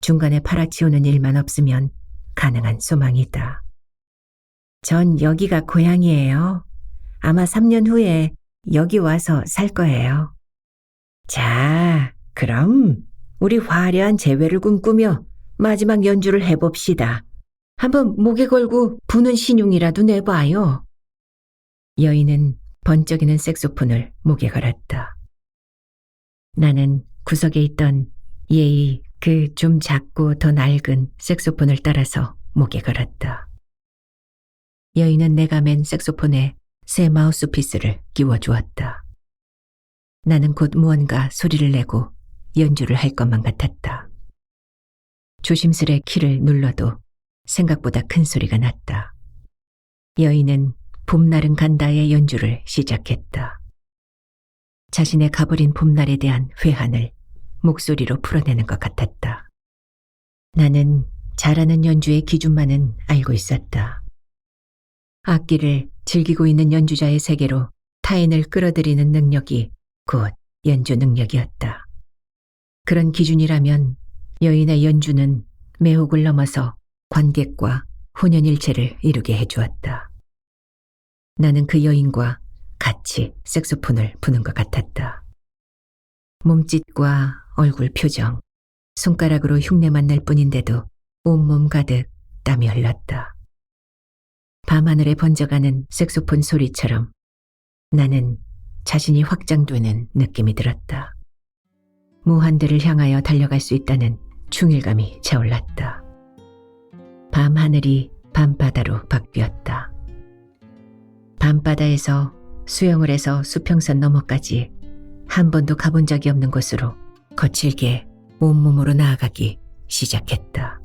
중간에 팔아치우는 일만 없으면 가능한 소망이다. 전 여기가 고향이에요. 아마 3년 후에 여기 와서 살 거예요. 자, 그럼 우리 화려한 재회를 꿈꾸며 마지막 연주를 해봅시다. 한번 목에 걸고 부는 신용이라도 내봐요. 여인은 번쩍이는 색소폰을 목에 걸었다. 나는 구석에 있던 예의 그 좀 작고 더 낡은 색소폰을 따라서 목에 걸었다. 여인은 내가 맨 색소폰에 새 마우스피스를 끼워주었다. 나는 곧 무언가 소리를 내고 연주를 할 것만 같았다. 조심스레 키를 눌러도 생각보다 큰 소리가 났다. 여인은 봄날은 간다의 연주를 시작했다. 자신의 가버린 봄날에 대한 회한을 목소리로 풀어내는 것 같았다. 나는 잘하는 연주의 기준만은 알고 있었다. 악기를 즐기고 있는 연주자의 세계로 타인을 끌어들이는 능력이 곧 연주 능력이었다. 그런 기준이라면 여인의 연주는 매혹을 넘어서 관객과 혼연일체를 이루게 해주었다. 나는 그 여인과 같이 색소폰을 부는 것 같았다. 몸짓과 얼굴 표정, 손가락으로 흉내만 낼 뿐인데도 온몸 가득 땀이 흘렀다. 밤하늘에 번져가는 색소폰 소리처럼 나는 자신이 확장되는 느낌이 들었다. 무한대를 향하여 달려갈 수 있다는 충일감이 차올랐다. 밤하늘이 밤바다로 바뀌었다. 밤바다에서 수영을 해서 수평선 너머까지 한 번도 가본 적이 없는 곳으로 거칠게 온몸으로 나아가기 시작했다.